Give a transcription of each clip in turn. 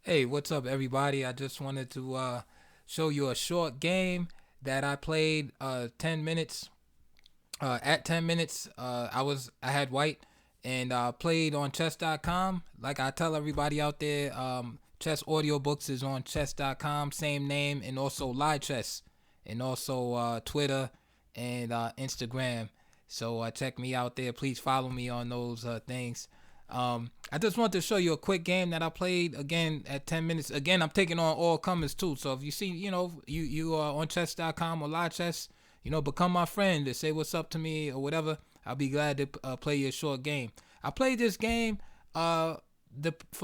Hey, what's up, everybody? I just wanted to show you a short game that I played 10 minutes. At 10 minutes, I had white and played on chess.com. Like I tell everybody out there, chess audiobooks is on chess.com, same name, and also live chess, and also Twitter and Instagram. So check me out there. Please follow me on those things. I just want to show you a quick game that I played again at 10 minutes. Again, I'm taking on all comers too. So if you see, you are on chess.com or live chess, become my friend and say what's up to me or whatever. I'll be glad to play you a short game. I played this game for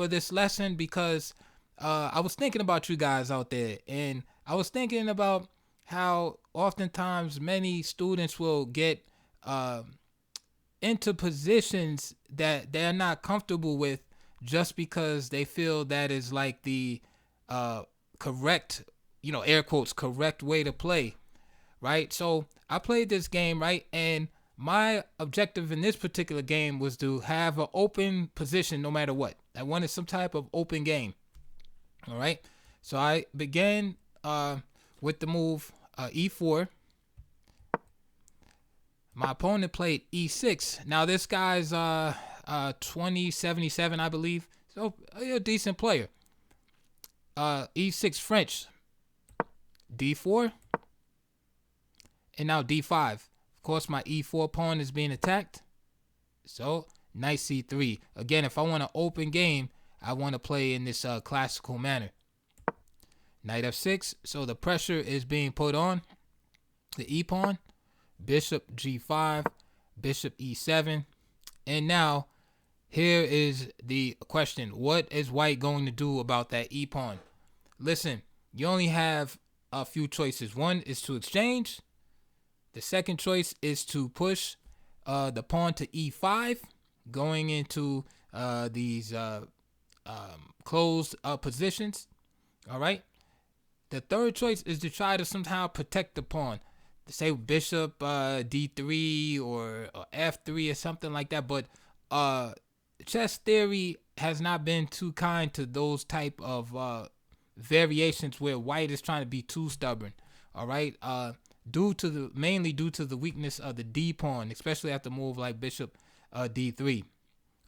this lesson because I was thinking about you guys out there, and I was thinking about how oftentimes many students will get into positions that they're not comfortable with just because they feel that is like the correct, air quotes, correct way to play, right? So I played this game, right? And my objective in this particular game was to have an open position no matter what. I wanted some type of open game, all right? So I began with the move e4. My opponent played e6. Now this guy's 2077, I believe. So a decent player. E6 French. D4. And now D5. Of course, my E4 pawn is being attacked. So knight C3. Again, if I want an open game, I want to play in this classical manner. Knight F6. So the pressure is being put on the E pawn. Bishop G5, Bishop E7. And now, here is the question. What is white going to do about that E pawn? Listen, you only have a few choices. One is to exchange. The second choice is to push the pawn to E5, going into these closed positions. All right. The third choice is to try to somehow protect the pawn. Say bishop d3 or f3 or something like that. But chess theory has not been too kind to those type of variations where white is trying to be too stubborn. All right. Mainly due to the weakness of the d pawn, especially after move like bishop d3.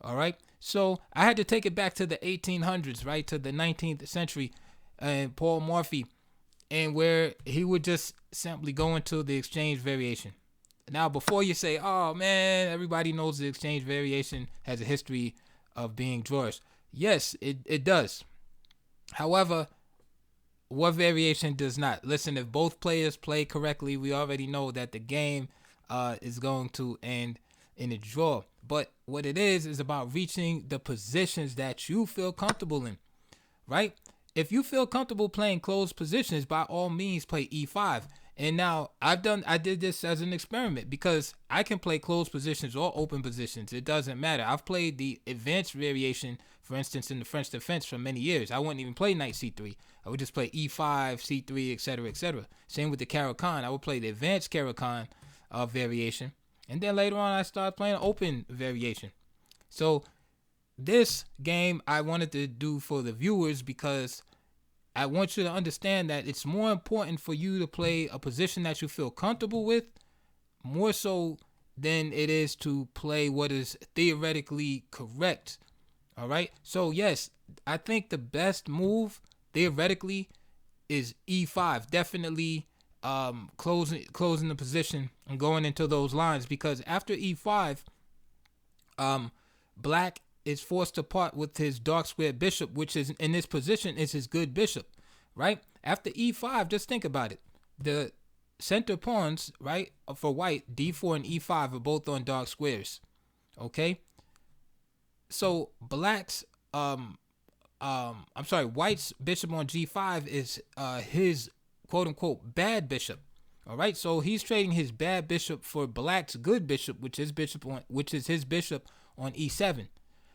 All right. So I had to take it back to the 1800s, right, to the 19th century, and Paul Morphy, and where he would just simply go into the exchange variation. Now, before you say, oh man, everybody knows the exchange variation has a history of being drawers. Yes, it does. However, what variation does not? Listen, if both players play correctly, we already know that the game is going to end in a draw. But what it is about reaching the positions that you feel comfortable in, right? If you feel comfortable playing closed positions, by all means play e5. And now I did this as an experiment because I can play closed positions or open positions. It doesn't matter. I've played the advanced variation, for instance, in the French defense for many years. I wouldn't even play knight c3. I would just play e5, c3, etc., etc. Same with the Caro-Kann. I would play the advanced Caro-Kann variation. And then later on, I started playing open variation. So this game I wanted to do for the viewers because I want you to understand that it's more important for you to play a position that you feel comfortable with, more so than it is to play what is theoretically correct. All right. So yes, I think the best move theoretically is e5. Definitely closing the position and going into those lines, because after e5, black is forced to part with his dark squared bishop, which is in this position is his good bishop, right? After e5, just think about it. The center pawns, right, for white, d4 and e5 are both on dark squares. Okay? So black's white's bishop on g5 is his quote unquote bad bishop. All right, so he's trading his bad bishop for black's good bishop, which is his bishop on e7.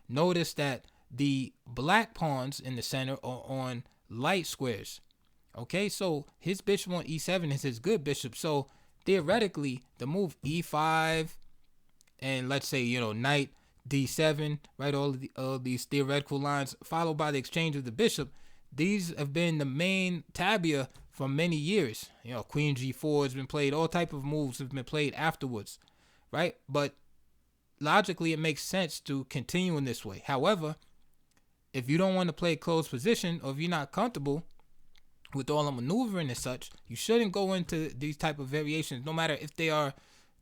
Notice that the black pawns in the center are on light squares. Okay, so his bishop on e7 is his good bishop. So theoretically, the move e5 and let's say knight d7, right? All these theoretical lines followed by the exchange of the bishop. these have been the main tabia for many years. Queen G4 has been played. All type of moves have been played afterwards, right? But logically, it makes sense to continue in this way. However, if you don't want to play closed position, or if you're not comfortable with all the maneuvering and such, you shouldn't go into these type of variations, no matter if they are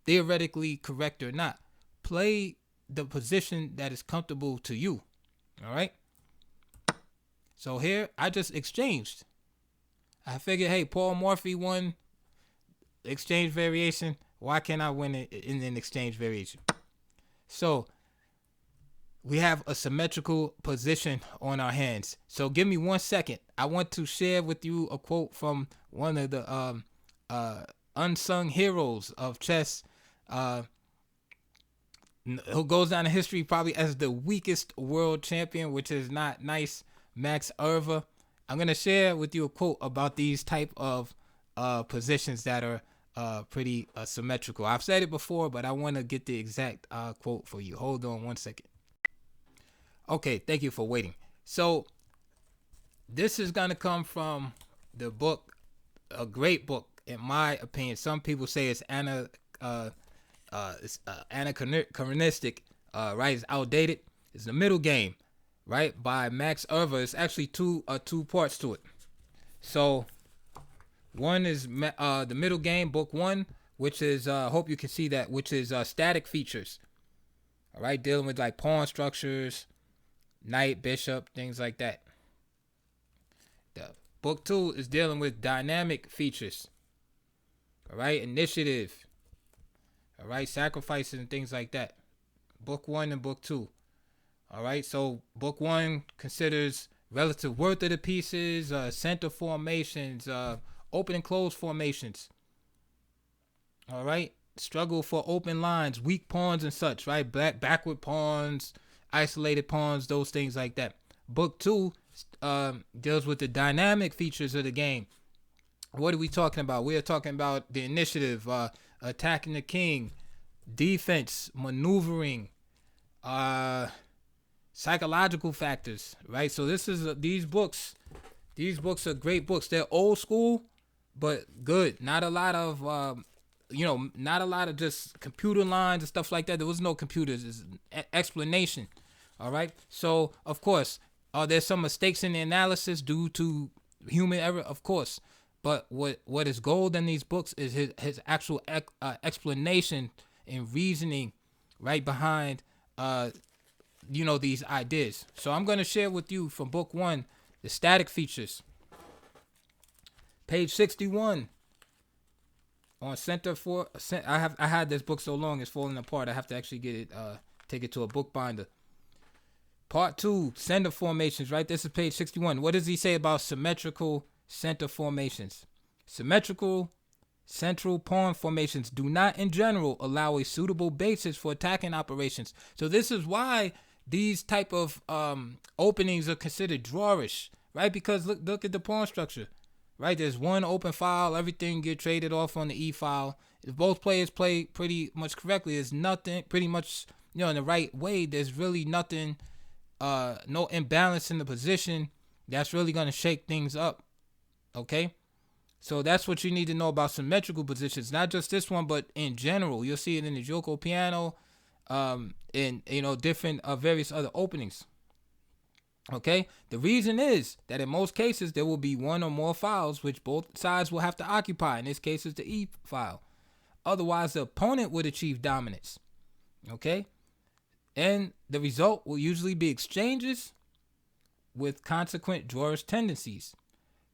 theoretically correct or not. Play the position that is comfortable to you. All right. So here, I just exchanged. I figured, hey, Paul Morphy won exchange variation. Why can't I win it in an exchange variation? So we have a symmetrical position on our hands. So give me 1 second. I want to share with you a quote from one of the unsung heroes of chess, who goes down in history probably as the weakest world champion, which is not nice, Max Euwe. I'm going to share with you a quote about these type of positions that are pretty symmetrical. I've said it before, but I want to get the exact quote for you. Hold on 1 second. Okay, thank you for waiting. So this is going to come from the book, a great book, in my opinion. Some people say it's anachronistic, right? It's outdated. It's The Middle Game, right, by Max Euwe. It's actually two parts to it. So one is The Middle Game, book 1, which is, hope you can see that, which is static features. All right, dealing with like pawn structures, knight, bishop, things like that. The book 2 is dealing with dynamic features. All right, initiative. All right, sacrifices and things like that. Book 1 and book 2. All right, so book 1 considers relative worth of the pieces, center formations, open and closed formations. All right, struggle for open lines, weak pawns and such, right? Backward pawns, isolated pawns, those things like that. Book 2 deals with the dynamic features of the game. What are we talking about? We are talking about the initiative, attacking the king, defense, maneuvering, psychological factors, right? So this is these books are great books. They're old school, but good. Not a lot of not a lot of just computer lines and stuff like that. There was no computers. It's explanation. All right. So of course, there's some mistakes in the analysis due to human error, of course. But what is gold in these books is his actual explanation and reasoning right behind these ideas. So I'm going to share with you from book 1 the static features. Page 61 on center for I had this book so long it's falling apart. I have to actually get it take it to a book binder. Part 2, center formations, right? This is page 61. What does he say about symmetrical center formations? Symmetrical central pawn formations do not in general allow a suitable basis for attacking operations. So this is why these type of openings are considered drawish, right? Because look at the pawn structure, right? There's one open file, everything get traded off on the E file. If both players play pretty much correctly, there's nothing pretty much, in the right way. There's really nothing, no imbalance in the position that's really going to shake things up. Okay. So that's what you need to know about symmetrical positions, not just this one, but in general. You'll see it in the Gioco piano, in different various other openings. Okay, the reason is that in most cases there will be one or more files which both sides will have to occupy. In this case, it's the E file. Otherwise, the opponent would achieve dominance. Okay, and the result will usually be exchanges with consequent drawers tendencies.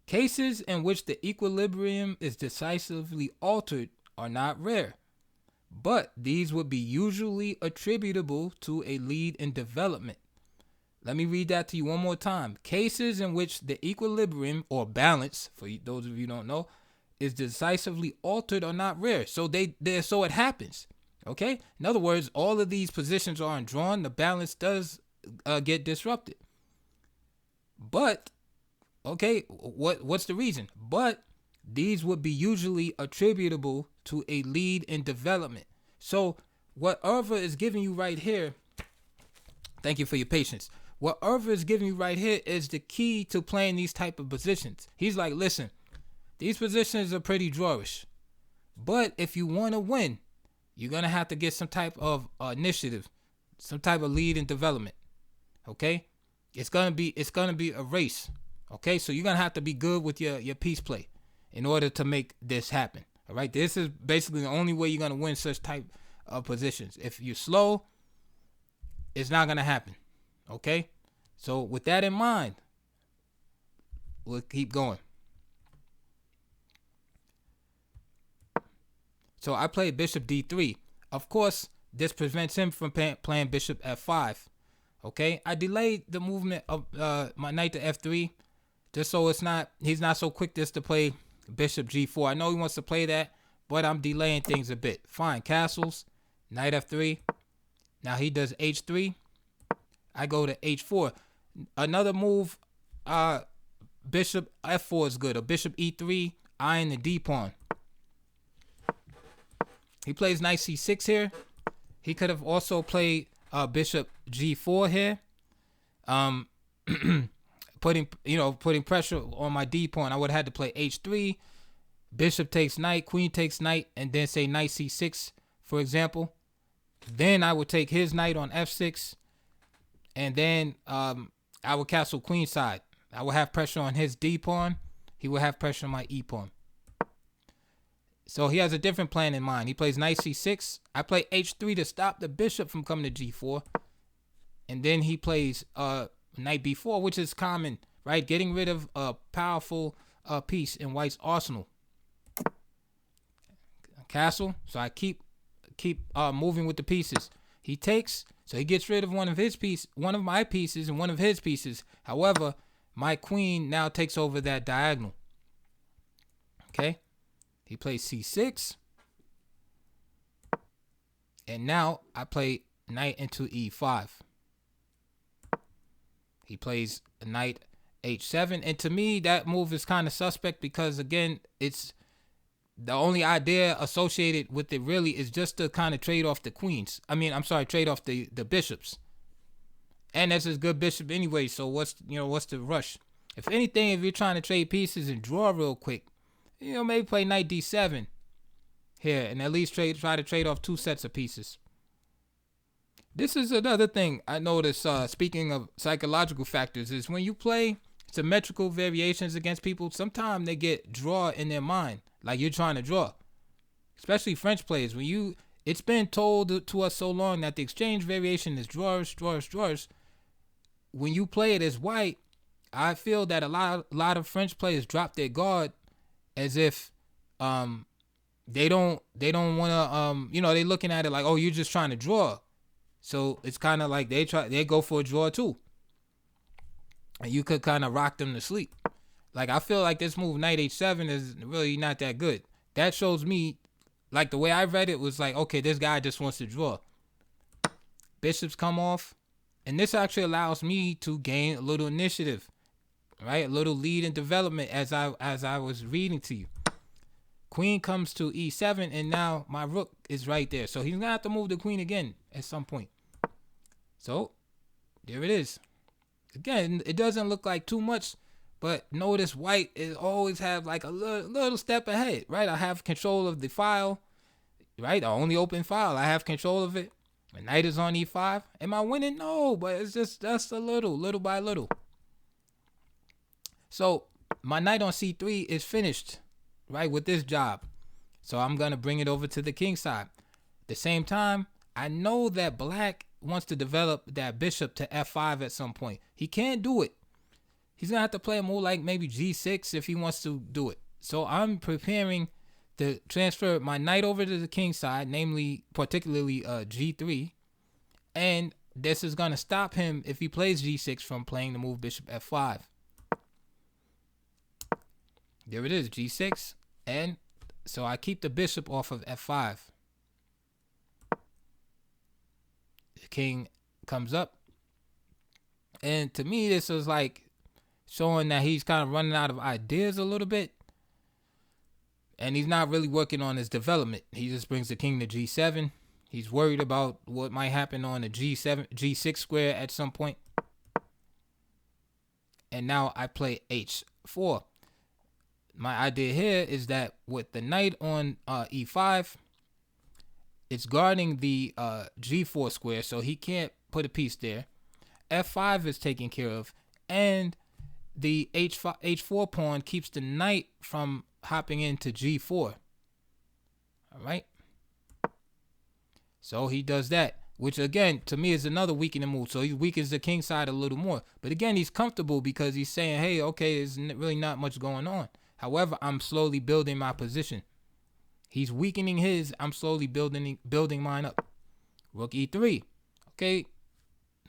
Cases in which the equilibrium is decisively altered are not rare, but these would be usually attributable to a lead in development. Let me read that to you one more time. Cases in which the equilibrium or balance, for those of you who don't know, is decisively altered are not rare. So so it happens. Okay? In other words, all of these positions are undrawn. The balance does get disrupted. But okay, what's the reason? But these would be usually attributable to a lead in development. So what Euwe is giving you right here, thank you for your patience. what Irva is giving you right here is the key to playing these type of positions. He's like, listen, these positions are pretty drawish, but if you want to win, you're gonna have to get some type of initiative, some type of lead and development. Okay, it's gonna be a race. Okay, so you're gonna have to be good with your piece play in order to make this happen. All right, this is basically the only way you're gonna win such type of positions. If you're slow, it's not gonna happen. Okay, so with that in mind, we'll keep going. So I played bishop d3. Of course, this prevents him from playing bishop f5. Okay, I delayed the movement of my knight to f3 just so he's not so quick just to play bishop g4. I know he wants to play that, but I'm delaying things a bit. Fine, castles, knight f3. Now he does h3. I go to h4. Another move, bishop f4 is good. Or bishop e3, eyeing the d pawn. He plays knight c6 here. He could have also played bishop g4 here, putting pressure on my d pawn. I would have had to play h3. Bishop takes knight, queen takes knight, and then say knight c6, for example. Then I would take his knight on f6, and then I would castle queen side. I would have pressure on his d pawn. He would have pressure on my e pawn. So he has a different plan in mind. He plays knight c6. I play h3 to stop the bishop from coming to g4. And then he plays knight b4, which is common, right? Getting rid of a powerful piece in white's arsenal. Castle. So I keep moving with the pieces. He takes, so he gets rid of one of my pieces and one of his pieces. However, my queen now takes over that diagonal. Okay? He plays c6. And now I play knight into e5. He plays knight h7. And to me, that move is kind of suspect because, again, it's the only idea associated with it really is just to kind of trade off the queens. Trade off the bishops. And that's his good bishop anyway, so what's the rush? If anything, if you're trying to trade pieces and draw real quick, maybe play knight d7 here and at least try to trade off two sets of pieces. This is another thing I noticed, speaking of psychological factors, is when you play symmetrical variations against people, sometimes they get draw in their mind, like you're trying to draw. Especially French players. It's been told to us so long that the exchange variation is drawers, drawers, drawers. When you play it as white, I feel that a lot of French players drop their guard as if they don't want to they're looking at it like, oh, you're just trying to draw. So it's kind of like they go for a draw too. And you could kind of rock them to sleep. Like, I feel like this move knight h7 is really not that good. That shows me, like, the way I read it was like, okay, this guy just wants to draw. Bishops come off, and this actually allows me to gain a little initiative, right? A little lead in development as I was reading to you. Queen comes to e7, and now my rook is right there. So he's going to have to move the queen again at some point. So there it is. Again, it doesn't look like too much, but notice white is always have like a little step ahead, right? I have control of the file, right? The only open file. I have control of it. The knight is on e5. Am I winning? No, but it's just a little by little. So my knight on c3 is finished, right, with this job. So I'm going to bring it over to the king side. At the same time, I know that black wants to develop that bishop to f5 at some point. He can't do it. He's going to have to play a move like maybe g6 if he wants to do it. So I'm preparing to transfer my knight over to the king side, particularly g3. And this is going to stop him, if he plays g6, from playing the move bishop f5. There it is, g6. And so I keep the bishop off of f5. The king comes up. And to me, this is like showing that he's kind of running out of ideas a little bit. And he's not really working on his development. He just brings the king to g7. He's worried about what might happen on the g6 square at some point. and now I play h4. My idea here is that with the knight on e5, it's guarding the g4 square, so he can't put a piece there. f5 is taken care of, and the h4 pawn keeps the knight from hopping into g4. All right. So he does that, which again to me is another weakening move. So he weakens the king side a little more. But again, he's comfortable because he's saying, hey, okay, there's really not much going on. However, I'm slowly building my position. He's weakening his. I'm slowly building mine up. Rook e3. Okay.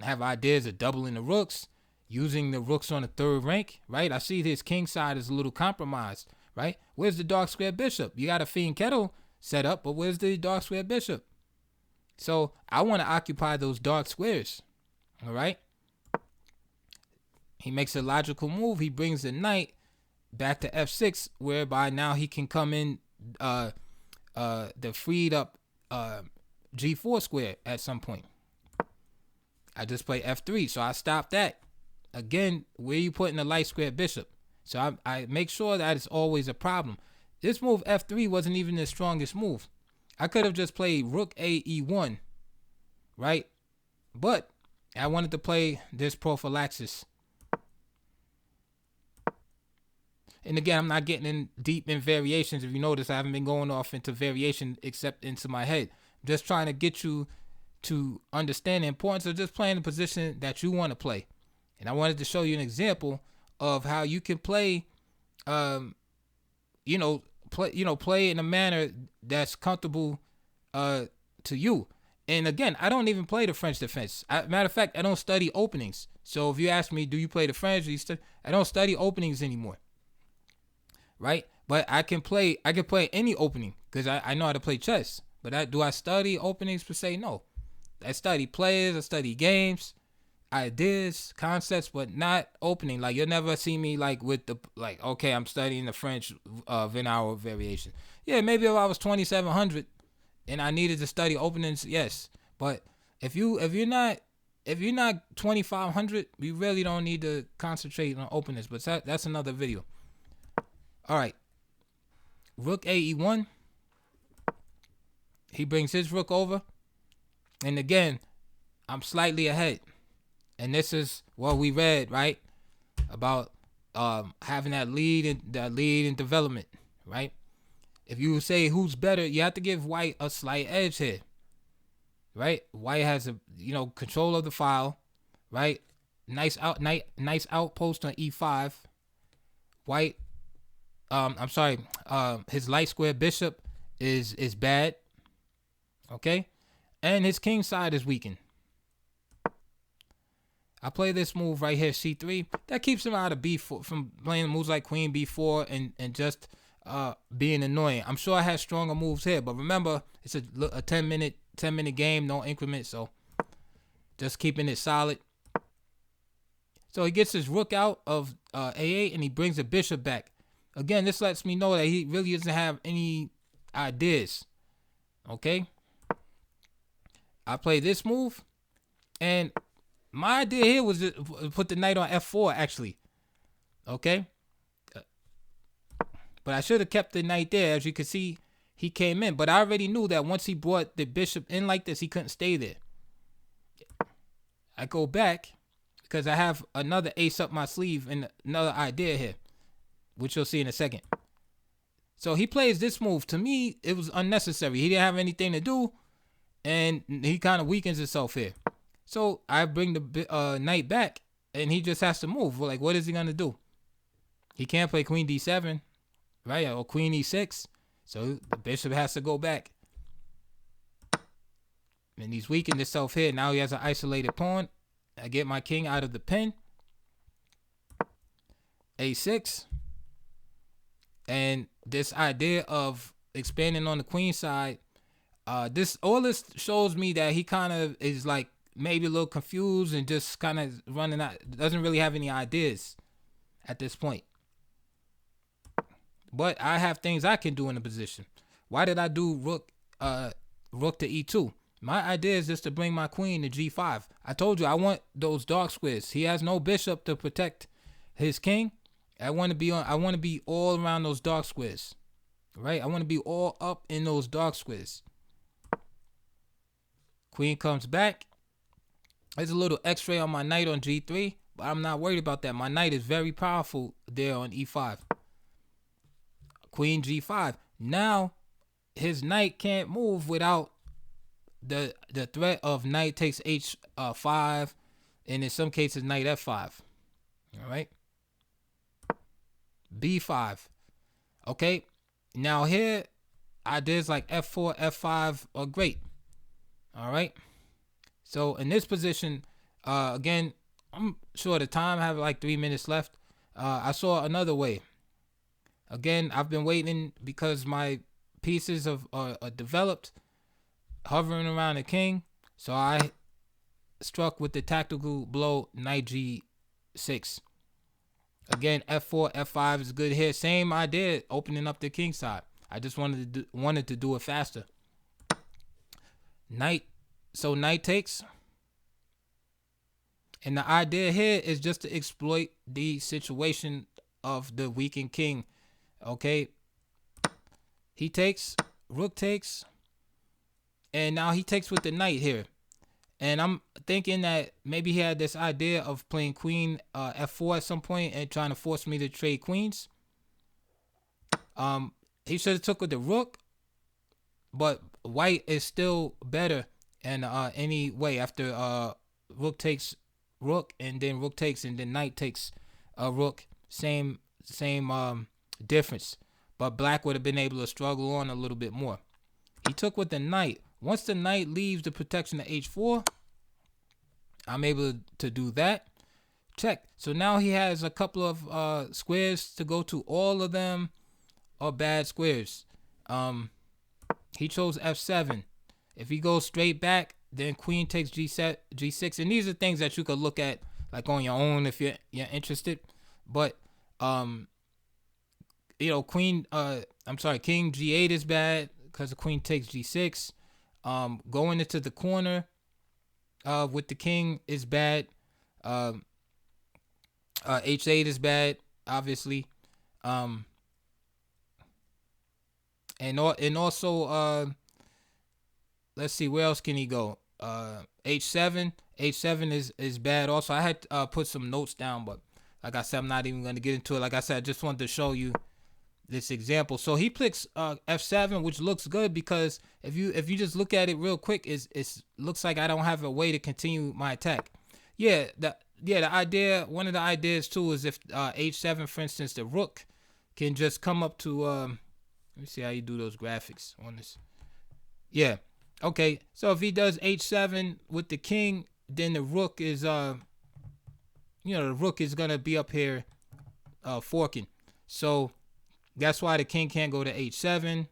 I have ideas of doubling the rooks, using the rooks on the third rank, right? I see his king side is a little compromised, right? Where's the dark square bishop? You got a fiend kettle set up, but where's the dark square bishop? So I want to occupy those dark squares, all right? He makes a logical move. He brings the knight back to f6, whereby now he can come in the freed up g4 square at some point. I just play f3, so I stop that. Again, where you putting the light square bishop? So I make sure that it's always a problem. This move f3 wasn't even the strongest move. I could have just played rook a e1, right? But I wanted to play this prophylaxis. And again, I'm not getting in deep in variations. If you notice, I haven't been going off into variation except into my head. I'm just trying to get you to understand the importance of just playing the position that you want to play. And I wanted to show you an example of how you can play, play in a manner that's comfortable to you. And again, I don't even play the French defense. Matter of fact, I don't study openings. So if you ask me, do you play the French? I don't study openings anymore. Right? But I can play any opening because I know how to play chess. But do I study openings per se? No. I study players, I study games, ideas, concepts, but not opening. Like you'll never see me like with the okay, I'm studying the French Venauer variation. Yeah, maybe if I was 2700 and I needed to study openings, yes. But if you're not 2500, you really don't need to concentrate on openings. But that's another video. All right. Rook a e1. He brings his rook over. And again, I'm slightly ahead. And this is what we read, right? About having that lead in development, right? If you say who's better, you have to give white a slight edge here. Right? White has control of the file, right? Nice outpost on e5. White his light square bishop is bad. Okay? And his king side is weakened. I play this move right here, c3. That keeps him out of b4 from playing moves like queen b4 and just being annoying. I'm sure I had stronger moves here, but remember, it's a 10-minute game, no increment, so just keeping it solid. So he gets his rook out of a8 and he brings the bishop back. Again, this lets me know that he really doesn't have any ideas. Okay? I play this move, and my idea here was to put the knight on f4, actually. Okay? But I should have kept the knight there. As you can see, he came in. But I already knew that once he brought the bishop in like this, he couldn't stay there. I go back because I have another ace up my sleeve and another idea here, which you'll see in a second. So he plays this move. To me, it was unnecessary. He didn't have anything to do, and he kind of weakens himself here. So I bring the knight back, and he just has to move. Like, what is he going to do? He can't play queen d7, right? Or queen e6. So the bishop has to go back. And he's weakened himself here. Now he has an isolated pawn. I get my king out of the pin. a6. And this idea of expanding on the queen side, all this shows me that he kind of is like maybe a little confused and just kind of running out, doesn't really have any ideas at this point. But I have things I can do in the position. Why did I do rook to e2? My idea is just to bring my queen to g5. I told you I want those dark squares. He has no bishop to protect his king, I want to be all around those dark squares. Right? I want to be all up in those dark squares. Queen comes back. There's a little x-ray on my knight on g3, but I'm not worried about that. My knight is very powerful there on e5. Queen g5. Now his knight can't move without the threat of knight takes h5, and in some cases knight f5. All right. b5. Okay. Now here, ideas like f4, f5 are great. All right. So in this position, again, I'm short of time. I have like 3 minutes left. I saw another way. Again, I've been waiting because my pieces are developed, hovering around the king. So I struck with the tactical blow, knight g6. Again, f4, f5 is good here. Same idea, opening up the king side. I just wanted to do it faster. Knight takes. And the idea here is just to exploit the situation of the weakened king. Okay. He takes, rook takes, and now he takes with the knight here. And I'm thinking that maybe he had this idea of playing queen f4 at some point and trying to force me to trade queens. He should have took with the rook, but white is still better. And anyway, after rook takes rook, and then rook takes, and then knight takes rook, same difference. But black would have been able to struggle on a little bit more. He took with the knight. Once the knight leaves the protection of h4, I'm able to do that. Check. So now he has a couple of squares to go to. All of them are bad squares. He chose f7. If he goes straight back, then queen takes g6. And these are things that you could look at like on your own if you're interested. But king g8 is bad because the queen takes g6. Going into the corner with the king is bad. H8 is bad, obviously. And also let's see, where else can he go? H7 is bad also. I had put some notes down, but like I said, I'm not even going to get into it. Like I said, I just wanted to show you this example. So he picks f7, which looks good because if you just look at it real quick, it looks like I don't have a way to continue my attack. The idea, one of the ideas too, is if h7, for instance, the rook can just come up to let me see how you do those graphics on this. Yeah. Okay. So if he does h7 with the king, then the rook is the rook is gonna be up here forking. So that's why the king can't go to h7.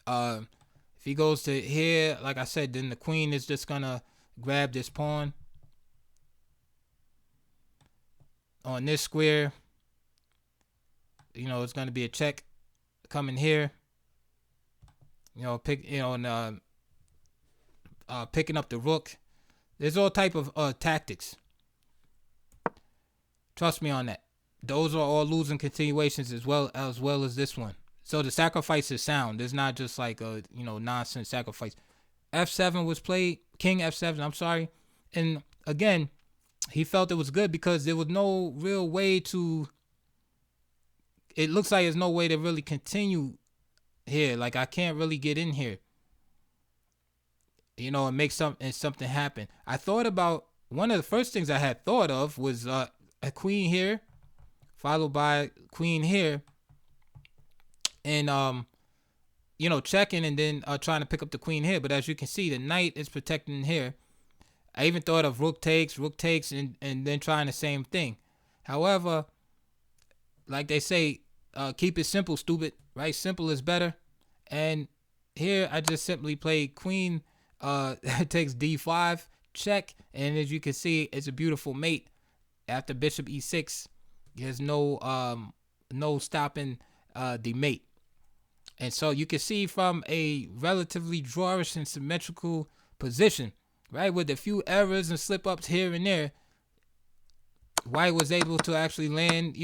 If he goes to here, like I said, then the queen is just gonna grab this pawn on this square. It's gonna be a check coming here. Picking up the rook. There's all type of tactics. Trust me on that. Those are all losing continuations as well as this one. So the sacrifice is sound. It's not just like a nonsense sacrifice. F7 was played. King F7. I'm sorry. And again, he felt it was good because there was no real way to. It looks like there's no way to really continue here. Like I can't really get in here. And make something happen. I thought about one of the first things I had thought of was a queen here, followed by queen here, and checking and then trying to pick up the queen here. But as you can see, the knight is protecting here. I even thought of rook takes, and then trying the same thing. However, like they say, keep it simple, stupid, right? Simple is better. And here I just simply played queen takes d5, check, and as you can see, it's a beautiful mate. After bishop e6, there's no stopping the mate. And so you can see from a relatively drawish and symmetrical position, right, with a few errors and slip ups here and there, White was able to actually land,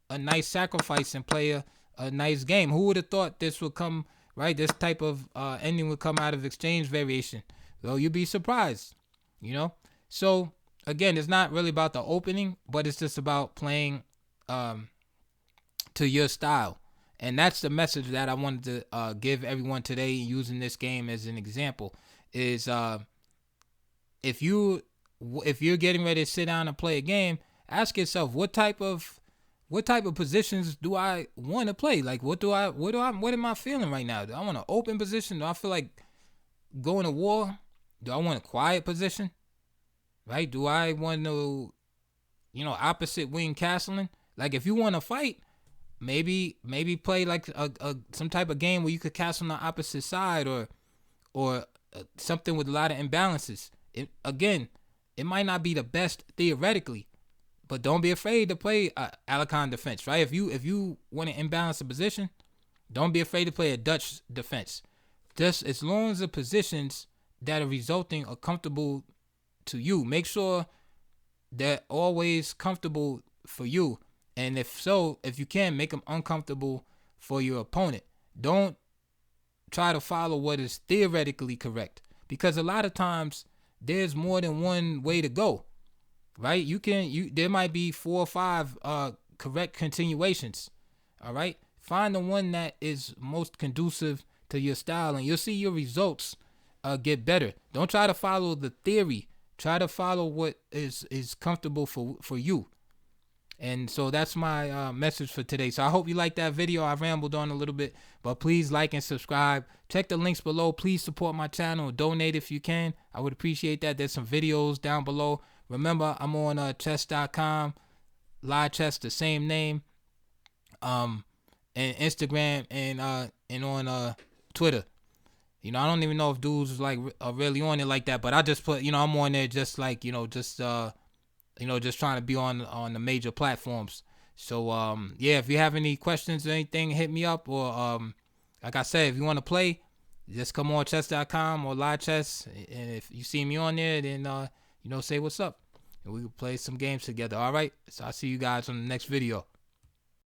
a nice sacrifice and play a nice game. Who would have thought this would come, right? This type of ending would come out of exchange variation. Well, you'd be surprised, you know? So, again, it's not really about the opening, but it's just about playing to your style. And that's the message that I wanted to give everyone today, using this game as an example, is if you're getting ready to sit down and play a game, ask yourself what type of positions do I want to play? Like what am I feeling right now? Do I want an open position? Do I feel like going to war? Do I want a quiet position? Right? Do I want to, opposite wing castling? Like if you want to fight, maybe play like a some type of game where you could cast on the opposite side, or something with a lot of imbalances. It might not be the best theoretically, but don't be afraid to play Alacon defense, right? If you want to imbalance a position, don't be afraid to play a Dutch defense. Just as long as the positions that are resulting are comfortable to you, make sure they're always comfortable for you. And if you can, make them uncomfortable for your opponent. Don't try to follow what is theoretically correct, because a lot of times there's more than one way to go, right? There might be 4 or 5 correct continuations. All right, find the one that is most conducive to your style, and you'll see your results get better. Don't try to follow the theory. Try to follow what is comfortable for you. And so that's my message for today. So I hope you liked that video. I rambled on a little bit, but please like and subscribe. Check the links below. Please support my channel. Donate if you can. I would appreciate that. There's some videos down below. Remember, I'm on chess.com, live chess, the same name, and Instagram, and on Twitter. I don't even know if dudes like are really on it like that, but I just put, I'm on there just like, just trying to be on the major platforms. So if you have any questions or anything, hit me up. Or like I said, if you want to play, just come on chess.com or live chess, and if you see me on there, then say what's up, and we can play some games together. All right, so I'll see you guys on the next video.